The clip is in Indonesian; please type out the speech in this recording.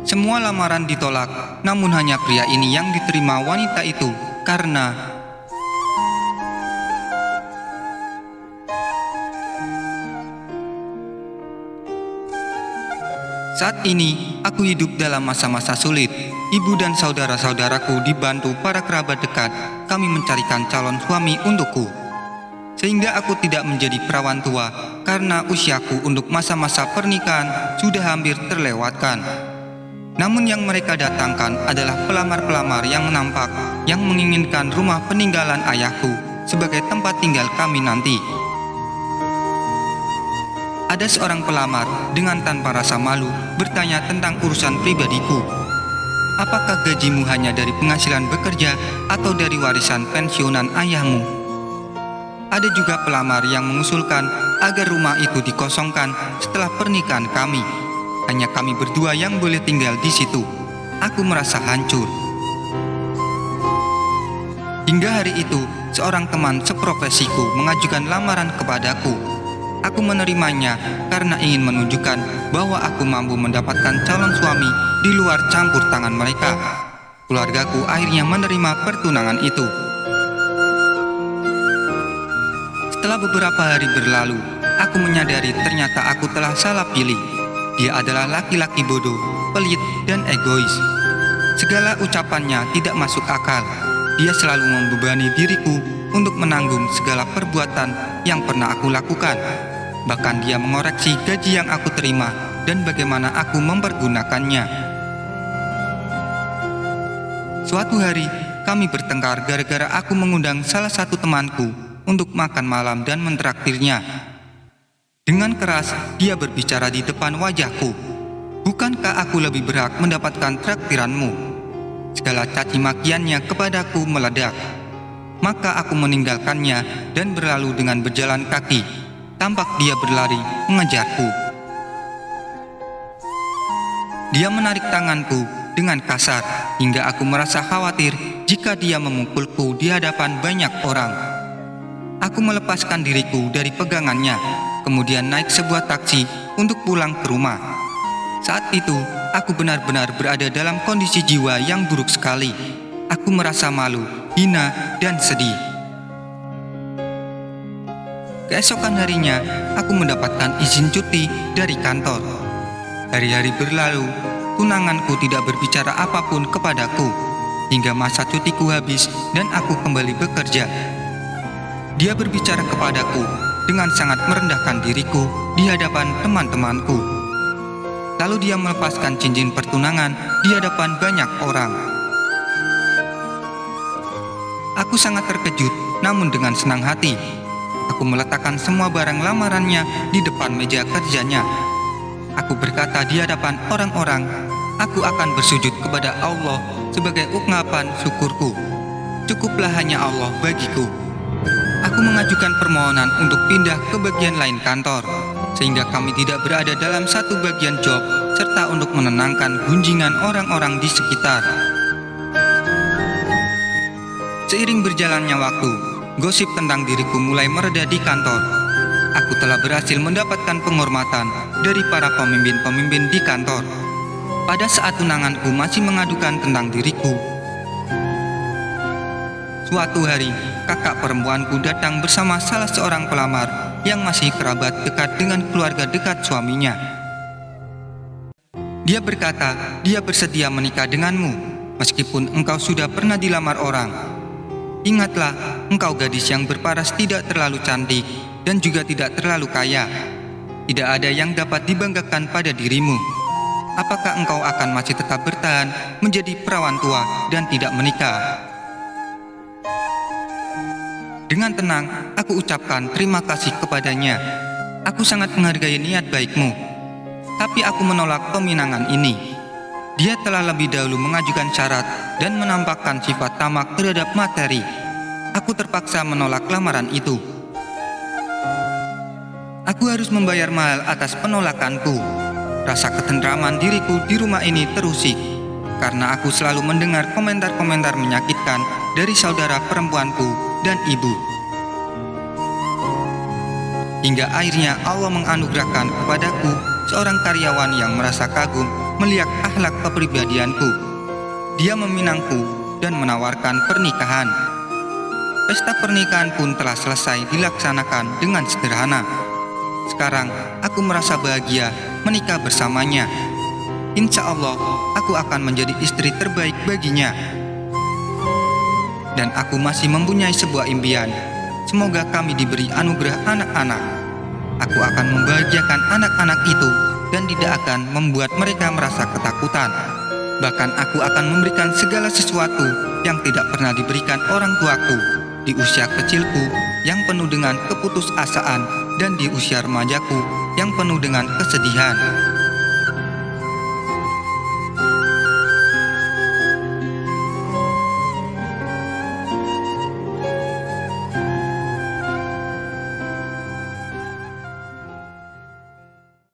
Semua lamaran ditolak, namun hanya pria ini yang diterima wanita itu karena saat ini aku hidup dalam masa-masa sulit. Ibu dan saudara-saudaraku dibantu para kerabat dekat kami mencarikan calon suami untukku, sehingga aku tidak menjadi perawan tua karena usiaku untuk masa-masa pernikahan sudah hampir terlewatkan. Namun yang mereka datangkan adalah pelamar-pelamar yang nampak yang menginginkan rumah peninggalan ayahku sebagai tempat tinggal kami nanti. Ada seorang pelamar dengan tanpa rasa malu bertanya tentang urusan pribadiku. Apakah gajimu hanya dari penghasilan bekerja atau dari warisan pensiunan ayahmu? Ada juga pelamar yang mengusulkan agar rumah itu dikosongkan setelah pernikahan kami. Hanya kami berdua yang boleh tinggal di situ. Aku merasa hancur. Hingga hari itu, seorang teman seprofesiku mengajukan lamaran kepadaku. Aku menerimanya karena ingin menunjukkan bahwa aku mampu mendapatkan calon suami di luar campur tangan mereka. Keluargaku akhirnya menerima pertunangan itu. Setelah beberapa hari berlalu, aku menyadari ternyata aku telah salah pilih. Dia adalah laki-laki bodoh, pelit, dan egois. Segala ucapannya tidak masuk akal. Dia selalu membebani diriku untuk menanggung segala perbuatan yang pernah aku lakukan. Bahkan dia mengoreksi gaji yang aku terima dan bagaimana aku mempergunakannya. Suatu hari, kami bertengkar gara-gara aku mengundang salah satu temanku untuk makan malam dan mentraktirnya. Dengan keras, dia berbicara di depan wajahku. Bukankah aku lebih berhak mendapatkan traktiranmu? Segala caci makiannya kepadaku meledak. Maka aku meninggalkannya dan berlalu dengan berjalan kaki. Tampak dia berlari mengejarku. Dia menarik tanganku dengan kasar hingga aku merasa khawatir jika dia memukulku di hadapan banyak orang. Aku melepaskan diriku dari pegangannya, kemudian naik sebuah taksi untuk pulang ke rumah. Saat itu, aku benar-benar berada dalam kondisi jiwa yang buruk sekali. Aku merasa malu, hina, dan sedih. Keesokan harinya, aku mendapatkan izin cuti dari kantor. Hari-hari berlalu, tunanganku tidak berbicara apapun kepadaku, hingga masa cutiku habis dan aku kembali bekerja. Dia berbicara kepadaku dengan sangat merendahkan diriku di hadapan teman-temanku. Lalu dia melepaskan cincin pertunangan di hadapan banyak orang. Aku sangat terkejut, namun dengan senang hati. Aku meletakkan semua barang lamarannya di depan meja kerjanya. Aku berkata di hadapan orang-orang, aku akan bersujud kepada Allah sebagai ungkapan syukurku. Cukuplah hanya Allah bagiku. Aku mengajukan permohonan untuk pindah ke bagian lain kantor, sehingga kami tidak berada dalam satu bagian job, serta untuk menenangkan gunjingan orang-orang di sekitar. Seiring berjalannya waktu, gosip tentang diriku mulai mereda di kantor. Aku telah berhasil mendapatkan penghormatan dari para pemimpin-pemimpin di kantor. Pada saat tunanganku masih mengadukan tentang diriku, suatu hari kakak perempuanku datang bersama salah seorang pelamar yang masih kerabat dekat dengan keluarga dekat suaminya. Dia berkata dia bersedia menikah denganmu meskipun engkau sudah pernah dilamar orang. Ingatlah, engkau gadis yang berparas tidak terlalu cantik dan juga tidak terlalu kaya. Tidak ada yang dapat dibanggakan pada dirimu. Apakah engkau akan masih tetap bertahan menjadi perawan tua dan tidak menikah? Dengan tenang, aku ucapkan terima kasih kepadanya. Aku sangat menghargai niat baikmu. Tapi aku menolak peminangan ini. Dia telah lebih dahulu mengajukan syarat dan menampakkan sifat tamak terhadap materi. Aku terpaksa menolak lamaran itu. Aku harus membayar mahal atas penolakanku. Rasa ketentraman diriku di rumah ini terusik, karena aku selalu mendengar komentar-komentar menyakitkan dari saudara perempuanku dan ibu. Hingga akhirnya Allah menganugerahkan kepadaku seorang karyawan yang merasa kagum melihat akhlak kepribadianku. Dia meminangku dan menawarkan pernikahan. Pesta pernikahan pun telah selesai dilaksanakan dengan sederhana. Sekarang aku merasa bahagia menikah bersamanya. Insya Allah aku akan menjadi istri terbaik baginya. Dan aku masih mempunyai sebuah impian. Semoga kami diberi anugerah anak-anak. Aku akan membahagiakan anak-anak itu dan tidak akan membuat mereka merasa ketakutan. Bahkan aku akan memberikan segala sesuatu yang tidak pernah diberikan orang tuaku di usia kecilku yang penuh dengan keputusasaan dan di usia remajaku yang penuh dengan kesedihan.